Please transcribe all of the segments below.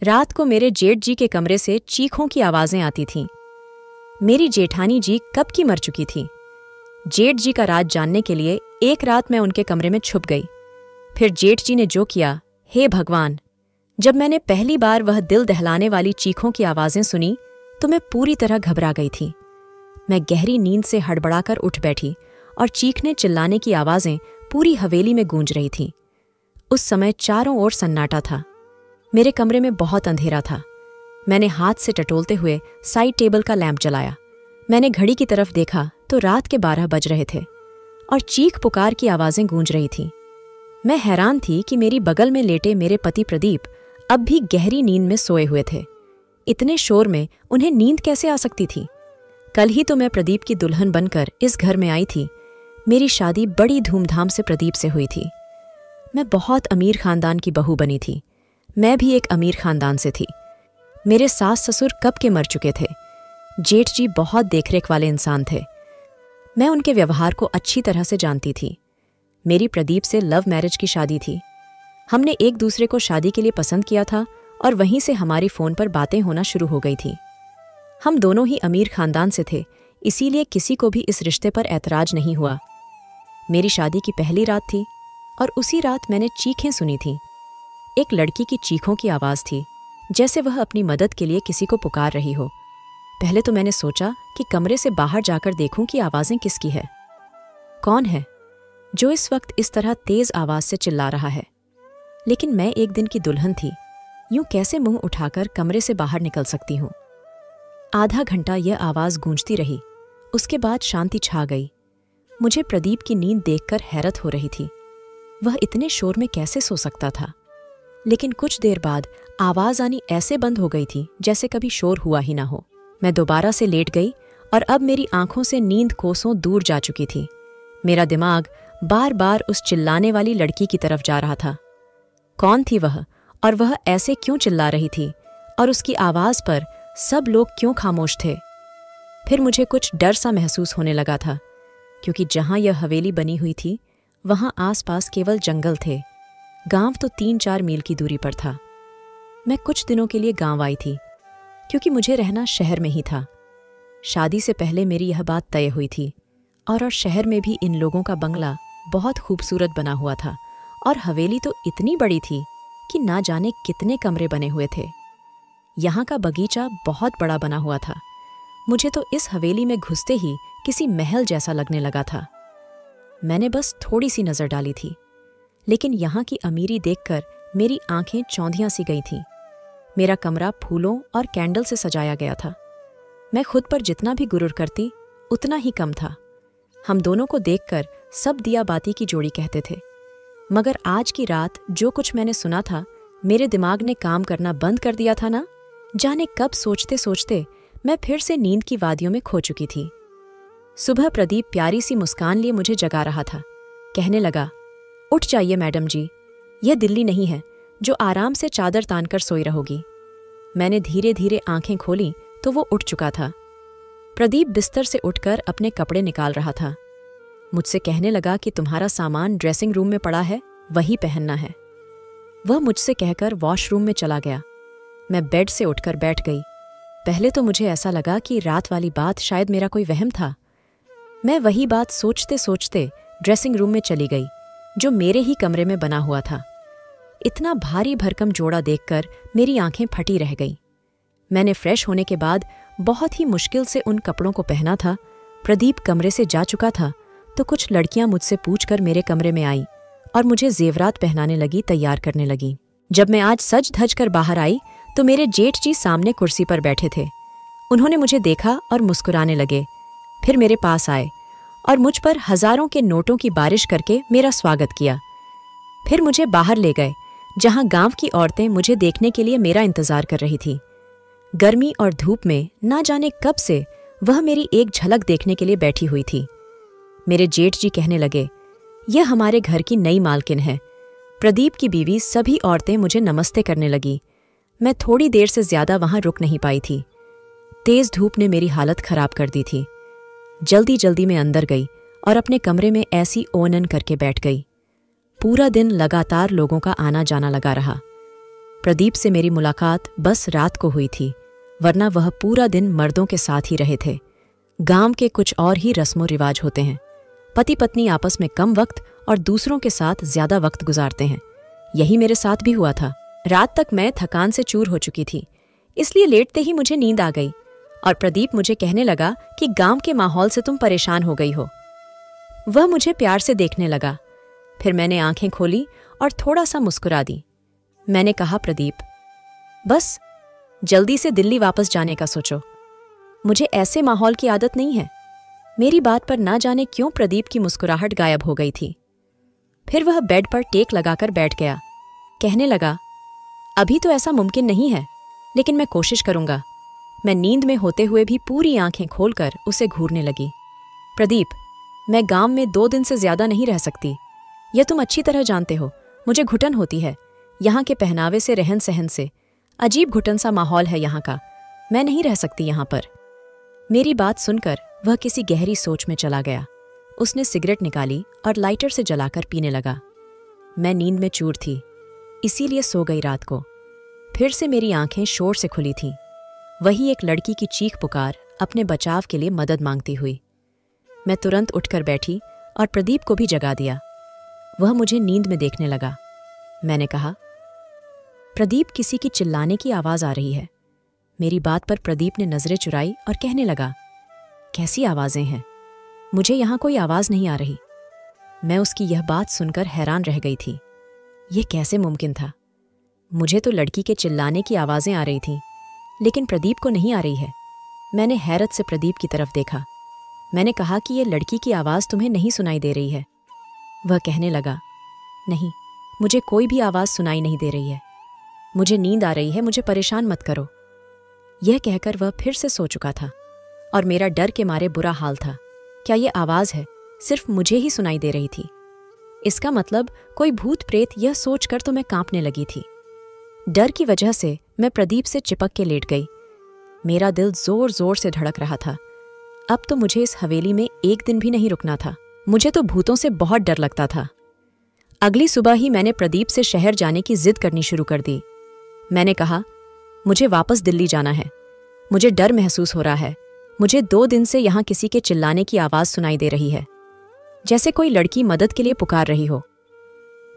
रात को मेरे जेठ जी के कमरे से चीखों की आवाजें आती थीं। मेरी जेठानी जी कब की मर चुकी थी। जेठ जी का राज जानने के लिए एक रात मैं उनके कमरे में छुप गई। फिर जेठ जी ने जो किया, हे भगवान! जब मैंने पहली बार वह दिल दहलाने वाली चीखों की आवाजें सुनी तो मैं पूरी तरह घबरा गई थी। मैं गहरी नींद से हड़बड़ाकर उठ बैठी और चीखने चिल्लाने की आवाजें पूरी हवेली में गूंज रही थीं। उस समय चारों ओर सन्नाटा था। मेरे कमरे में बहुत अंधेरा था। मैंने हाथ से टटोलते हुए साइड टेबल का लैंप जलाया। मैंने घड़ी की तरफ देखा तो रात के 12 बज रहे थे और चीख पुकार की आवाजें गूंज रही थीं। मैं हैरान थी कि मेरी बगल में लेटे मेरे पति प्रदीप अब भी गहरी नींद में सोए हुए थे। इतने शोर में उन्हें नींद कैसे आ सकती थी? कल ही तो मैं प्रदीप की दुल्हन बनकर इस घर में आई थी। मेरी शादी बड़ी धूमधाम से प्रदीप से हुई थी। मैं बहुत अमीर खानदान की बहू बनी थी। मैं भी एक अमीर खानदान से थी। मेरे सास ससुर कब के मर चुके थे। जेठ जी बहुत देखरेख वाले इंसान थे। मैं उनके व्यवहार को अच्छी तरह से जानती थी। मेरी प्रदीप से लव मैरिज की शादी थी। हमने एक दूसरे को शादी के लिए पसंद किया था और वहीं से हमारी फ़ोन पर बातें होना शुरू हो गई थी। हम दोनों ही अमीर खानदान से थे, इसीलिए किसी को भी इस रिश्ते पर ऐतराज नहीं हुआ। मेरी शादी की पहली रात थी और उसी रात मैंने चीखें सुनी थीं। एक लड़की की चीखों की आवाज़ थी, जैसे वह अपनी मदद के लिए किसी को पुकार रही हो। पहले तो मैंने सोचा कि कमरे से बाहर जाकर देखूं कि आवाज़ें किसकी है। कौन है जो इस वक्त इस तरह तेज आवाज़ से चिल्ला रहा है? लेकिन मैं एक दिन की दुल्हन थी, यूं कैसे मुंह उठाकर कमरे से बाहर निकल सकती हूं? आधा घंटा यह आवाज़ गूंजती रही। उसके बाद शांति छा गई। मुझे प्रदीप की नींद देखकर हैरत हो रही थी। वह इतने शोर में कैसे सो सकता था? लेकिन कुछ देर बाद आवाज़ आनी ऐसे बंद हो गई थी जैसे कभी शोर हुआ ही ना हो। मैं दोबारा से लेट गई और अब मेरी आंखों से नींद कोसों दूर जा चुकी थी। मेरा दिमाग बार बार उस चिल्लाने वाली लड़की की तरफ जा रहा था। कौन थी वह और वह ऐसे क्यों चिल्ला रही थी और उसकी आवाज़ पर सब लोग क्यों खामोश थे? फिर मुझे कुछ डर सा महसूस होने लगा था, क्योंकि जहां यह हवेली बनी हुई थी वहां आसपास केवल जंगल थे। गांव तो 3-4 मील की दूरी पर था। मैं कुछ दिनों के लिए गांव आई थी, क्योंकि मुझे रहना शहर में ही था। शादी से पहले मेरी यह बात तय हुई थी और शहर में भी इन लोगों का बंगला बहुत खूबसूरत बना हुआ था और हवेली तो इतनी बड़ी थी कि ना जाने कितने कमरे बने हुए थे। यहाँ का बगीचा बहुत बड़ा बना हुआ था। मुझे तो इस हवेली में घुसते ही किसी महल जैसा लगने लगा था। मैंने बस थोड़ी सी नज़र डाली थी, लेकिन यहाँ की अमीरी देखकर मेरी आंखें चौंधियां सी गई थीं। मेरा कमरा फूलों और कैंडल से सजाया गया था। मैं खुद पर जितना भी गुरूर करती उतना ही कम था। हम दोनों को देखकर सब दिया बाती की जोड़ी कहते थे। मगर आज की रात जो कुछ मैंने सुना था, मेरे दिमाग ने काम करना बंद कर दिया था ना। जाने कब सोचते सोचते मैं फिर से नींद की वादियों में खो चुकी थी। सुबह प्रदीप प्यारी सी मुस्कान लिए मुझे जगा रहा था। कहने लगा, उठ जाइए मैडम जी, यह दिल्ली नहीं है जो आराम से चादर तानकर सोई रहोगी। मैंने धीरे धीरे आंखें खोली तो वो उठ चुका था। प्रदीप बिस्तर से उठकर अपने कपड़े निकाल रहा था। मुझसे कहने लगा कि तुम्हारा सामान ड्रेसिंग रूम में पड़ा है, वही पहनना है। वह मुझसे कहकर वॉशरूम में चला गया। मैं बेड से उठकर बैठ गई। पहले तो मुझे ऐसा लगा कि रात वाली बात शायद मेरा कोई वहम था। मैं वही बात सोचते सोचते ड्रेसिंग रूम में चली गई, जो मेरे ही कमरे में बना हुआ था। इतना भारी भरकम जोड़ा देखकर मेरी आंखें फटी रह गईं। मैंने फ्रेश होने के बाद बहुत ही मुश्किल से उन कपड़ों को पहना था। प्रदीप कमरे से जा चुका था तो कुछ लड़कियां मुझसे पूछकर मेरे कमरे में आई और मुझे जेवरात पहनाने लगी, तैयार करने लगी। जब मैं आज सज धज कर बाहर आई तो मेरे जेठ जी सामने कुर्सी पर बैठे थे। उन्होंने मुझे देखा और मुस्कुराने लगे। फिर मेरे पास आए और मुझ पर हजारों के नोटों की बारिश करके मेरा स्वागत किया। फिर मुझे बाहर ले गए, जहां गांव की औरतें मुझे देखने के लिए मेरा इंतजार कर रही थी। गर्मी और धूप में ना जाने कब से वह मेरी एक झलक देखने के लिए बैठी हुई थी। मेरे जेठ जी कहने लगे, यह हमारे घर की नई मालकिन है। प्रदीप की बीवी सभी औरतें मुझे नमस्ते करने लगी। मैं थोड़ी देर से ज्यादा वहां रुक नहीं पाई थी। तेज धूप ने मेरी हालत खराब कर दी थी। जल्दी जल्दी में अंदर गई और अपने कमरे में ऐसी ओनन करके बैठ गई। पूरा दिन लगातार लोगों का आना जाना लगा रहा। प्रदीप से मेरी मुलाकात बस रात को हुई थी, वरना वह पूरा दिन मर्दों के साथ ही रहे थे। गांव के कुछ और ही रस्मों रिवाज होते हैं। पति पत्नी आपस में कम वक्त और दूसरों के साथ ज्यादा वक्त गुजारते हैं। यही मेरे साथ भी हुआ था। रात तक मैं थकान से चूर हो चुकी थी, इसलिए लेटते ही मुझे नींद आ गई और प्रदीप मुझे कहने लगा कि गांव के माहौल से तुम परेशान हो गई हो। वह मुझे प्यार से देखने लगा। फिर मैंने आंखें खोली और थोड़ा सा मुस्कुरा दी। मैंने कहा, प्रदीप, बस जल्दी से दिल्ली वापस जाने का सोचो। मुझे ऐसे माहौल की आदत नहीं है। मेरी बात पर ना जाने क्यों प्रदीप की मुस्कुराहट गायब हो गई थी। फिर वह बेड पर टेक लगाकर बैठ गया। कहने लगा, अभी तो ऐसा मुमकिन नहीं है, लेकिन मैं कोशिश करूंगा। मैं नींद में होते हुए भी पूरी आंखें खोलकर उसे घूरने लगी। प्रदीप, मैं गांव में 2 दिन से ज्यादा नहीं रह सकती। यह तुम अच्छी तरह जानते हो। मुझे घुटन होती है, यहाँ के पहनावे से, रहन सहन से। अजीब घुटन सा माहौल है यहाँ का। मैं नहीं रह सकती यहाँ पर। मेरी बात सुनकर वह किसी गहरी सोच में चला गया। उसने सिगरेट निकाली और लाइटर से जलाकर पीने लगा। मैं नींद में चूर थी, इसीलिए सो गई रात को। फिर से मेरी आंखें शोर से खुली थीं। वही एक लड़की की चीख पुकार अपने बचाव के लिए मदद मांगती हुई। मैं तुरंत उठकर बैठी और प्रदीप को भी जगा दिया। वह मुझे नींद में देखने लगा। मैंने कहा, प्रदीप, किसी की चिल्लाने की आवाज आ रही है। मेरी बात पर प्रदीप ने नजरें चुराई और कहने लगा, कैसी आवाजें हैं? मुझे यहां कोई आवाज नहीं आ रही। मैं उसकी यह बात सुनकर हैरान रह गई थी। यह कैसे मुमकिन था? मुझे तो लड़की के चिल्लाने की आवाजें आ रही थीं, लेकिन प्रदीप को नहीं आ रही है। मैंने हैरत से प्रदीप की तरफ देखा। मैंने कहा कि यह लड़की की आवाज तुम्हें नहीं सुनाई दे रही है? वह कहने लगा, नहीं, मुझे कोई भी आवाज सुनाई नहीं दे रही है। मुझे नींद आ रही है, मुझे परेशान मत करो। यह कहकर वह फिर से सो चुका था और मेरा डर के मारे बुरा हाल था। क्या यह आवाज है सिर्फ मुझे ही सुनाई दे रही थी? इसका मतलब कोई भूत प्रेत, यह सोचकर तो मैं कांपने लगी थी। डर की वजह से मैं प्रदीप से चिपक के लेट गई। मेरा दिल जोर जोर से धड़क रहा था। अब तो मुझे इस हवेली में एक दिन भी नहीं रुकना था। मुझे तो भूतों से बहुत डर लगता था। अगली सुबह ही मैंने प्रदीप से शहर जाने की जिद करनी शुरू कर दी। मैंने कहा, मुझे वापस दिल्ली जाना है। मुझे डर महसूस हो रहा है। मुझे 2 दिन से यहां किसी के चिल्लाने की आवाज सुनाई दे रही है, जैसे कोई लड़की मदद के लिए पुकार रही हो।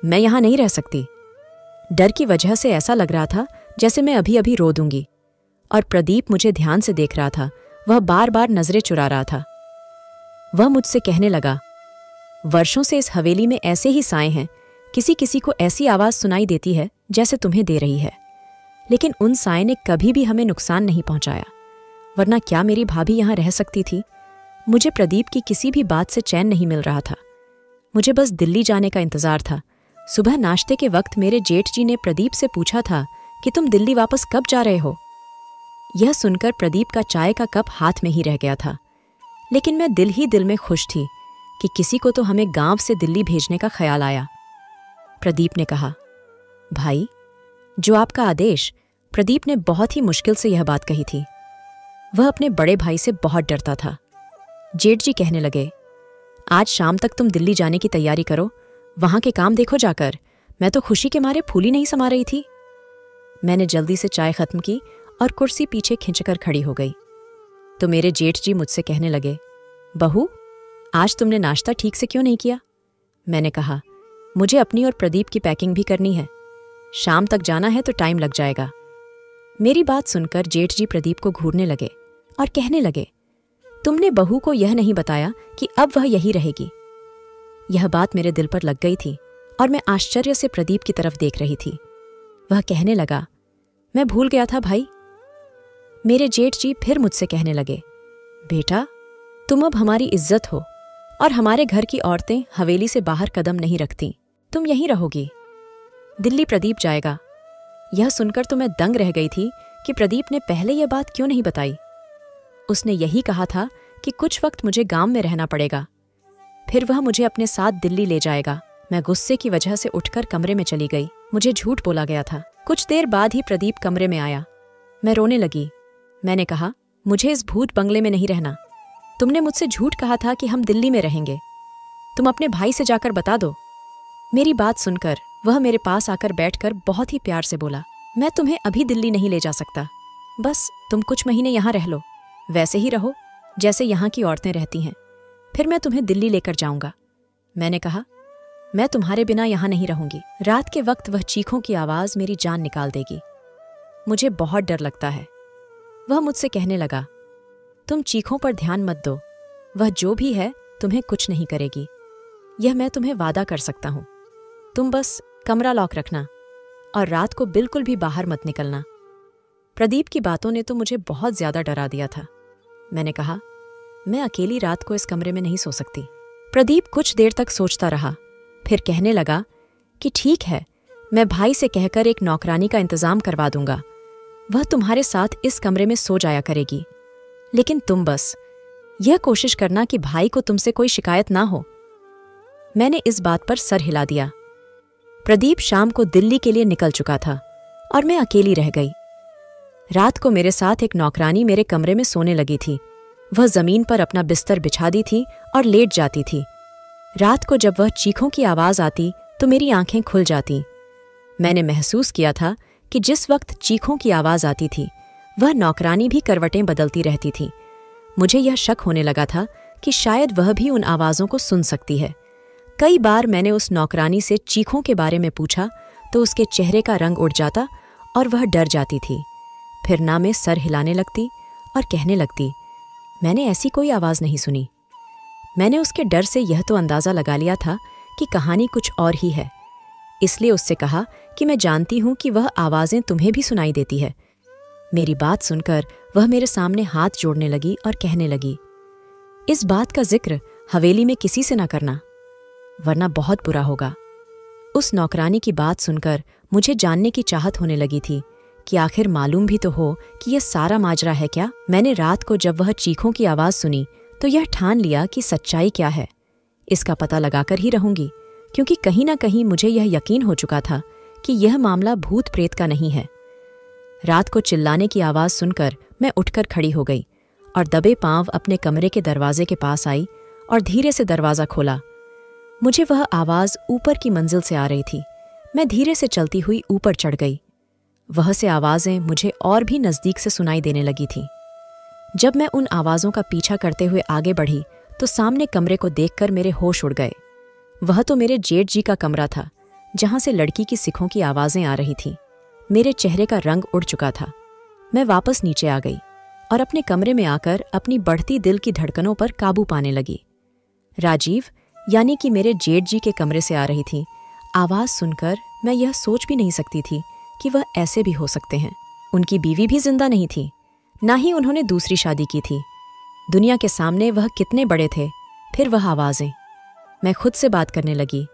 मैं यहां नहीं रह सकती। डर की वजह से ऐसा लग रहा था जैसे मैं अभी अभी रो दूंगी। और प्रदीप मुझे ध्यान से देख रहा था। वह बार बार नजरें चुरा रहा था। वह मुझसे कहने लगा, वर्षों से इस हवेली में ऐसे ही साए हैं। किसी किसी को ऐसी आवाज सुनाई देती है जैसे तुम्हें दे रही है, लेकिन उन साए ने कभी भी हमें नुकसान नहीं पहुंचाया। वरना क्या मेरी भाभी यहां रह सकती थी? मुझे प्रदीप की किसी भी बात से चैन नहीं मिल रहा था। मुझे बस दिल्ली जाने का इंतजार था। सुबह नाश्ते के वक्त मेरे जेठ जी ने प्रदीप से पूछा था कि तुम दिल्ली वापस कब जा रहे हो? यह सुनकर प्रदीप का चाय का कप हाथ में ही रह गया था, लेकिन मैं दिल ही दिल में खुश थी कि किसी को तो हमें गांव से दिल्ली भेजने का ख्याल आया। प्रदीप ने कहा, भाई, जो आपका आदेश। प्रदीप ने बहुत ही मुश्किल से यह बात कही थी। वह अपने बड़े भाई से बहुत डरता था। जेठ जी कहने लगे, आज शाम तक तुम दिल्ली जाने की तैयारी करो। वहां के काम देखो जाकर। मैं तो खुशी के मारे फूली नहीं समा रही थी। मैंने जल्दी से चाय खत्म की और कुर्सी पीछे खिंचकर खड़ी हो गई तो मेरे जेठ जी मुझसे कहने लगे, बहू, आज तुमने नाश्ता ठीक से क्यों नहीं किया? मैंने कहा, मुझे अपनी और प्रदीप की पैकिंग भी करनी है। शाम तक जाना है तो टाइम लग जाएगा। मेरी बात सुनकर जेठ जी प्रदीप को घूरने लगे और कहने लगे, तुमने बहू को यह नहीं बताया कि अब वह यही रहेगी। यह बात मेरे दिल पर लग गई थी और मैं आश्चर्य से प्रदीप की तरफ देख रही थी। वह कहने लगा, मैं भूल गया था भाई। मेरे जेठ जी फिर मुझसे कहने लगे, बेटा, तुम अब हमारी इज्जत हो और हमारे घर की औरतें हवेली से बाहर कदम नहीं रखती। तुम यहीं रहोगी। दिल्ली प्रदीप जाएगा। यह सुनकर तो मैं दंग रह गई थी कि प्रदीप ने पहले यह बात क्यों नहीं बताई। उसने यही कहा था कि कुछ वक्त मुझे गांव में रहना पड़ेगा, फिर वह मुझे अपने साथ दिल्ली ले जाएगा। मैं गुस्से की वजह से उठकर कमरे में चली गई। मुझे झूठ बोला गया था। कुछ देर बाद ही प्रदीप कमरे में आया। मैं रोने लगी। मैंने कहा, मुझे इस भूत बंगले में नहीं रहना। तुमने मुझसे झूठ कहा था कि हम दिल्ली में रहेंगे। तुम अपने भाई से जाकर बता दो। मेरी बात सुनकर वह मेरे पास आकर बैठकर बहुत ही प्यार से बोला, मैं तुम्हें अभी दिल्ली नहीं ले जा सकता। बस तुम कुछ महीने यहाँ रह लो, वैसे ही रहो जैसे यहाँ की औरतें रहती हैं, फिर मैं तुम्हें दिल्ली लेकर जाऊंगा। मैंने कहा, मैं तुम्हारे बिना यहाँ नहीं रहूंगी। रात के वक्त वह चीखों की आवाज़ मेरी जान निकाल देगी। मुझे बहुत डर लगता है। वह मुझसे कहने लगा, तुम चीखों पर ध्यान मत दो, वह जो भी है तुम्हें कुछ नहीं करेगी, यह मैं तुम्हें वादा कर सकता हूं। तुम बस कमरा लॉक रखना और रात को बिल्कुल भी बाहर मत निकलना। प्रदीप की बातों ने तो मुझे बहुत ज्यादा डरा दिया था। मैंने कहा, मैं अकेली रात को इस कमरे में नहीं सो सकती। प्रदीप कुछ देर तक सोचता रहा, फिर कहने लगा कि ठीक है, मैं भाई से कहकर एक नौकरानी का इंतजाम करवा दूंगा, वह तुम्हारे साथ इस कमरे में सो जाया करेगी। लेकिन तुम बस यह कोशिश करना कि भाई को तुमसे कोई शिकायत ना हो। मैंने इस बात पर सर हिला दिया। प्रदीप शाम को दिल्ली के लिए निकल चुका था और मैं अकेली रह गई। रात को मेरे साथ एक नौकरानी मेरे कमरे में सोने लगी थी। वह जमीन पर अपना बिस्तर बिछा दी थी और लेट जाती थी। रात को जब वह चीखों की आवाज आती तो मेरी आंखें खुल जाती। मैंने महसूस किया था कि जिस वक्त चीखों की आवाज आती थी वह नौकरानी भी करवटें बदलती रहती थी। मुझे यह शक होने लगा था कि शायद वह भी उन आवाज़ों को सुन सकती है। कई बार मैंने उस नौकरानी से चीखों के बारे में पूछा तो उसके चेहरे का रंग उड़ जाता और वह डर जाती थी। फिर ना मैं सर हिलाने लगती और कहने लगती, मैंने ऐसी कोई आवाज़ नहीं सुनी। मैंने उसके डर से यह तो अंदाज़ा लगा लिया था कि कहानी कुछ और ही है, इसलिए उससे कहा कि मैं जानती हूं कि वह आवाज़ें तुम्हें भी सुनाई देती है। मेरी बात सुनकर वह मेरे सामने हाथ जोड़ने लगी और कहने लगी, इस बात का जिक्र हवेली में किसी से ना करना, वरना बहुत बुरा होगा। उस नौकरानी की बात सुनकर मुझे जानने की चाहत होने लगी थी कि आखिर मालूम भी तो हो कि यह सारा माजरा है क्या। मैंने रात को जब वह चीखों की आवाज़ सुनी तो यह ठान लिया कि सच्चाई क्या है इसका पता लगाकर ही रहूंगी, क्योंकि कहीं ना कहीं मुझे यह यकीन हो चुका था कि यह मामला भूत प्रेत का नहीं है। रात को चिल्लाने की आवाज़ सुनकर मैं उठकर खड़ी हो गई और दबे पांव अपने कमरे के दरवाजे के पास आई और धीरे से दरवाज़ा खोला। मुझे वह आवाज़ ऊपर की मंजिल से आ रही थी। मैं धीरे से चलती हुई ऊपर चढ़ गई। वह से आवाज़ें मुझे और भी नज़दीक से सुनाई देने लगी थीं। जब मैं उन आवाज़ों का पीछा करते हुए आगे बढ़ी तो सामने कमरे को देखकर मेरे होश उड़ गए। वह तो मेरे जेठ जी का कमरा था, जहाँ से लड़की की सिखों की आवाज़ें आ रही थीं। मेरे चेहरे का रंग उड़ चुका था। मैं वापस नीचे आ गई और अपने कमरे में आकर अपनी बढ़ती दिल की धड़कनों पर काबू पाने लगी। राजीव, यानी कि मेरे जेठ जी के कमरे से आ रही थी आवाज़ सुनकर मैं यह सोच भी नहीं सकती थी कि वह ऐसे भी हो सकते हैं। उनकी बीवी भी जिंदा नहीं थी, ना ही उन्होंने दूसरी शादी की थी। दुनिया के सामने वह कितने बड़े थे। फिर वह आवाज़ें। मैं खुद से बात करने लगी।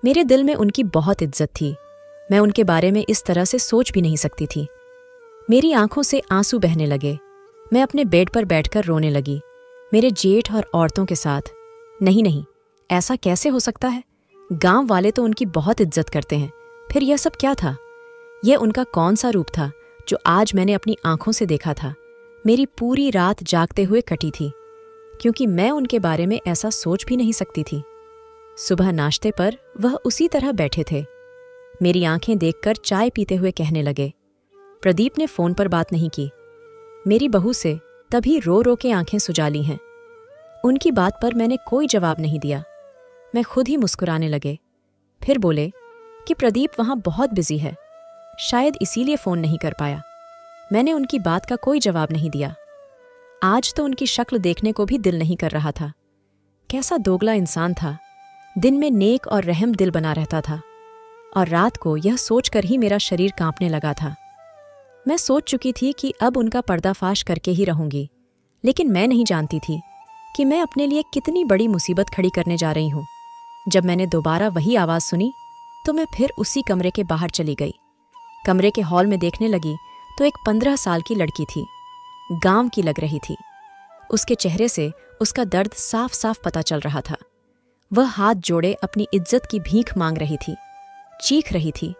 मेरे दिल में उनकी बहुत इज्जत थी। मैं उनके बारे में इस तरह से सोच भी नहीं सकती थी। मेरी आंखों से आंसू बहने लगे। मैं अपने बेड पर बैठकर रोने लगी, मेरे जेठ और औरतों के साथ। नहीं नहीं, ऐसा कैसे हो सकता है? गांव वाले तो उनकी बहुत इज्जत करते हैं। फिर यह सब क्या था? यह उनका कौन सा रूप था जो आज मैंने अपनी आंखों से देखा था? मेरी पूरी रात जागते हुए कटी थी, क्योंकि मैं उनके बारे में ऐसा सोच भी नहीं सकती थी। सुबह नाश्ते पर वह उसी तरह बैठे थे। मेरी आंखें देखकर चाय पीते हुए कहने लगे, प्रदीप ने फ़ोन पर बात नहीं की। मेरी बहू से तभी रो रो के आंखें सुजा ली हैं। उनकी बात पर मैंने कोई जवाब नहीं दिया। मैं खुद ही मुस्कुराने लगे। फिर बोले कि प्रदीप वहाँ बहुत बिजी है, शायद इसीलिए फ़ोन नहीं कर पाया। मैंने उनकी बात का कोई जवाब नहीं दिया। आज तो उनकी शक्ल देखने को भी दिल नहीं कर रहा था। कैसा दोगला इंसान था। दिन में नेक और रहम दिल बना रहता था और रात को यह सोचकर ही मेरा शरीर कांपने लगा था। मैं सोच चुकी थी कि अब उनका पर्दाफाश करके ही रहूंगी, लेकिन मैं नहीं जानती थी कि मैं अपने लिए कितनी बड़ी मुसीबत खड़ी करने जा रही हूं। जब मैंने दोबारा वही आवाज़ सुनी तो मैं फिर उसी कमरे के बाहर चली गई। कमरे के हॉल में देखने लगी तो एक 15 साल की लड़की थी। गांव की लग रही थी। उसके चेहरे से उसका दर्द साफ साफ पता चल रहा था। वह हाथ जोड़े अपनी इज्जत की भीख मांग रही थी, चीख रही थी,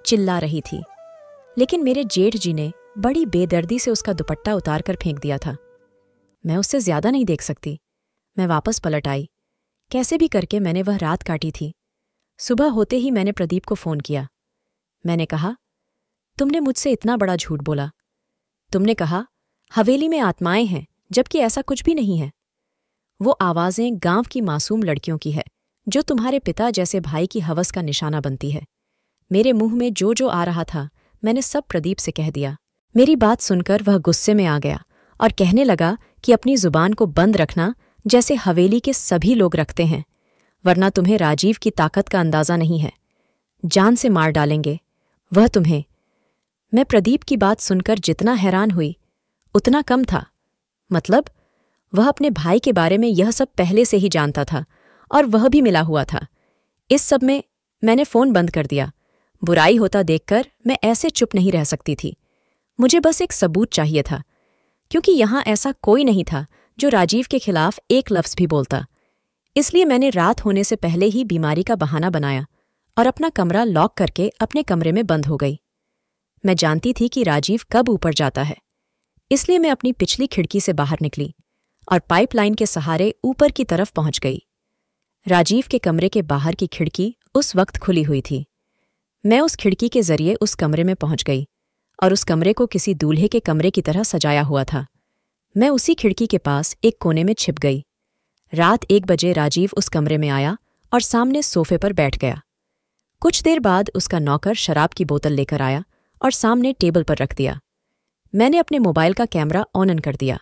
चिल्ला रही थी। लेकिन मेरे जेठ जी ने बड़ी बेदर्दी से उसका दुपट्टा उतार कर फेंक दिया था। मैं उससे ज्यादा नहीं देख सकती। मैं वापस पलट आई। कैसे भी करके मैंने वह रात काटी थी। सुबह होते ही मैंने प्रदीप को फ़ोन किया। मैंने कहा, तुमने मुझसे इतना बड़ा झूठ बोला। तुमने कहा हवेली में आत्माएं हैं, जबकि ऐसा कुछ भी नहीं है। वो आवाज़ें गांव की मासूम लड़कियों की है, जो तुम्हारे पिता जैसे भाई की हवस का निशाना बनती है। मेरे मुंह में जो जो आ रहा था मैंने सब प्रदीप से कह दिया। मेरी बात सुनकर वह गुस्से में आ गया और कहने लगा कि अपनी जुबान को बंद रखना, जैसे हवेली के सभी लोग रखते हैं, वरना तुम्हें राजीव की ताकत का अंदाज़ा नहीं है। जान से मार डालेंगे वह तुम्हें। मैं प्रदीप की बात सुनकर जितना हैरान हुई उतना कम था। मतलब वह अपने भाई के बारे में यह सब पहले से ही जानता था और वह भी मिला हुआ था। इस सब में मैंने फ़ोन बंद कर दिया। बुराई होता देखकर मैं ऐसे चुप नहीं रह सकती थी। मुझे बस एक सबूत चाहिए था, क्योंकि यहाँ ऐसा कोई नहीं था जो राजीव के खिलाफ एक लफ्ज़ भी बोलता। इसलिए मैंने रात होने से पहले ही बीमारी का बहाना बनाया और अपना कमरा लॉक करके अपने कमरे में बंद हो गई। मैं जानती थी कि राजीव कब ऊपर जाता है, इसलिए मैं अपनी पिछली खिड़की से बाहर निकली और पाइपलाइन के सहारे ऊपर की तरफ पहुंच गई। राजीव के कमरे के बाहर की खिड़की उस वक्त खुली हुई थी। मैं उस खिड़की के जरिए उस कमरे में पहुंच गई और उस कमरे को किसी दूल्हे के कमरे की तरह सजाया हुआ था। मैं उसी खिड़की के पास एक कोने में छिप गई। रात 1 बजे राजीव उस कमरे में आया और सामने सोफे पर बैठ गया। कुछ देर बाद उसका नौकर शराब की बोतल लेकर आया और सामने टेबल पर रख दिया। मैंने अपने मोबाइल का कैमरा ऑन कर दिया।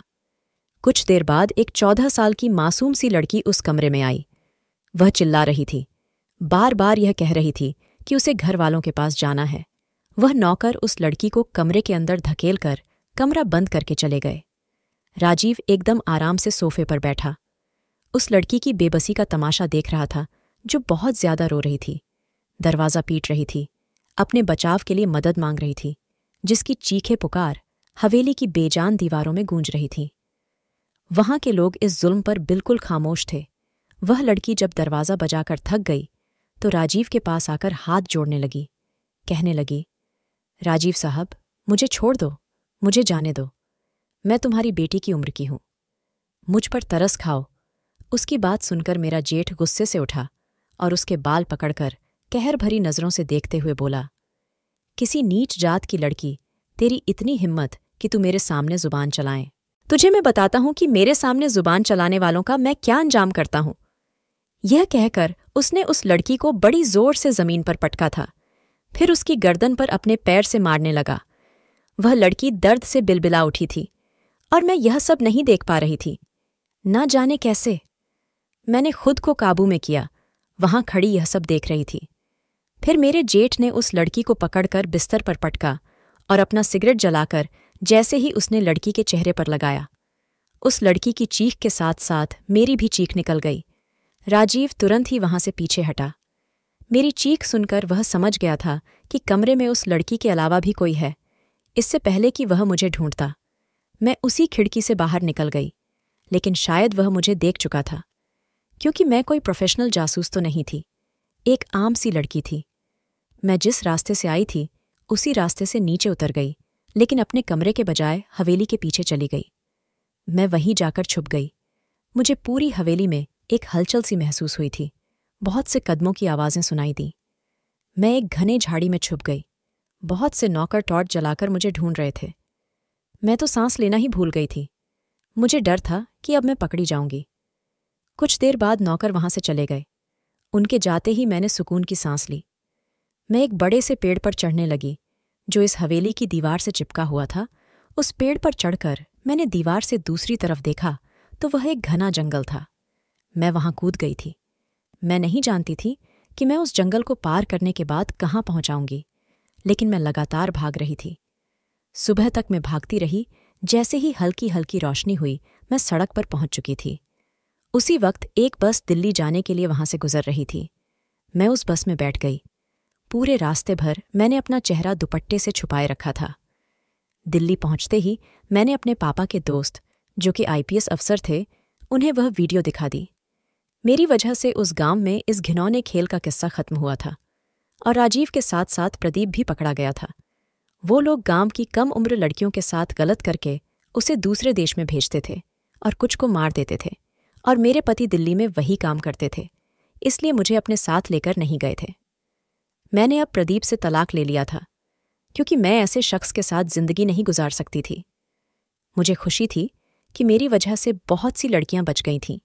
कुछ देर बाद एक 14 साल की मासूम सी लड़की उस कमरे में आई। वह चिल्ला रही थी, बार बार यह कह रही थी कि उसे घर वालों के पास जाना है। वह नौकर उस लड़की को कमरे के अंदर धकेल कर कमरा बंद करके चले गए। राजीव एकदम आराम से सोफे पर बैठा उस लड़की की बेबसी का तमाशा देख रहा था, जो बहुत ज्यादा रो रही थी, दरवाज़ा पीट रही थी, अपने बचाव के लिए मदद मांग रही थी, जिसकी चीखे पुकार हवेली की बेजान दीवारों में गूंज रही थी। वहां के लोग इस जुल्म पर बिल्कुल खामोश थे। वह लड़की जब दरवाज़ा बजाकर थक गई तो राजीव के पास आकर हाथ जोड़ने लगी, कहने लगी, राजीव साहब, मुझे छोड़ दो, मुझे जाने दो। मैं तुम्हारी बेटी की उम्र की हूं, मुझ पर तरस खाओ। उसकी बात सुनकर मेरा जेठ गुस्से से उठा और उसके बाल पकड़कर कहर भरी नज़रों से देखते हुए बोला, किसी नीच जात की लड़की, तेरी इतनी हिम्मत कि तू मेरे सामने जुबान चलाएं। तुझे मैं बताता हूं कि मेरे सामने जुबान चलाने वालों का मैं क्या अंजाम करता हूं। यह कहकर उसने उस लड़की को बड़ी जोर से जमीन पर पटका था। फिर उसकी गर्दन पर अपने पैर से मारने लगा। वह लड़की दर्द से बिलबिला उठी थी और मैं यह सब नहीं देख पा रही थी। ना जाने कैसे मैंने खुद को काबू में किया, वहां खड़ी यह सब देख रही थी। फिर मेरे जेठ ने उस लड़की को पकड़कर बिस्तर पर पटका और अपना सिगरेट जलाकर जैसे ही उसने लड़की के चेहरे पर लगाया, उस लड़की की चीख के साथ साथ मेरी भी चीख निकल गई। राजीव तुरंत ही वहां से पीछे हटा। मेरी चीख सुनकर वह समझ गया था कि कमरे में उस लड़की के अलावा भी कोई है। इससे पहले कि वह मुझे ढूंढता, मैं उसी खिड़की से बाहर निकल गई, लेकिन शायद वह मुझे देख चुका था, क्योंकि मैं कोई प्रोफेशनल जासूस तो नहीं थी, एक आम सी लड़की थी। मैं जिस रास्ते से आई थी उसी रास्ते से नीचे उतर गई, लेकिन अपने कमरे के बजाय हवेली के पीछे चली गई। मैं वहीं जाकर छुप गई। मुझे पूरी हवेली में एक हलचल सी महसूस हुई थी। बहुत से कदमों की आवाज़ें सुनाई दी। मैं एक घने झाड़ी में छुप गई। बहुत से नौकर टॉर्च जलाकर मुझे ढूंढ रहे थे। मैं तो सांस लेना ही भूल गई थी। मुझे डर था कि अब मैं पकड़ी जाऊंगी। कुछ देर बाद नौकर वहां से चले गए। उनके जाते ही मैंने सुकून की सांस ली। मैं एक बड़े से पेड़ पर चढ़ने लगी, जो इस हवेली की दीवार से चिपका हुआ था। उस पेड़ पर चढ़कर मैंने दीवार से दूसरी तरफ देखा तो वह एक घना जंगल था। मैं वहां कूद गई थी। मैं नहीं जानती थी कि मैं उस जंगल को पार करने के बाद कहाँ पहुंचाऊंगी, लेकिन मैं लगातार भाग रही थी। सुबह तक मैं भागती रही। जैसे ही हल्की हल्की रोशनी हुई, मैं सड़क पर पहुंच चुकी थी। उसी वक्त एक बस दिल्ली जाने के लिए वहां से गुजर रही थी। मैं उस बस में बैठ गई। पूरे रास्ते भर मैंने अपना चेहरा दुपट्टे से छुपाए रखा था। दिल्ली पहुंचते ही मैंने अपने पापा के दोस्त, जो कि आईपीएस अफसर थे, उन्हें वह वीडियो दिखा दी। मेरी वजह से उस गांव में इस घिनौने खेल का किस्सा खत्म हुआ था और राजीव के साथ साथ प्रदीप भी पकड़ा गया था। वो लोग गांव की कम उम्र लड़कियों के साथ गलत करके उसे दूसरे देश में भेजते थे और कुछ को मार देते थे, और मेरे पति दिल्ली में वही काम करते थे, इसलिए मुझे अपने साथ लेकर नहीं गए थे। मैंने अब प्रदीप से तलाक ले लिया था। क्योंकि मैं ऐसे शख्स के साथ जिंदगी नहीं गुजार सकती थी। मुझे खुशी थी कि मेरी वजह से बहुत सी लड़कियां बच गई थीं।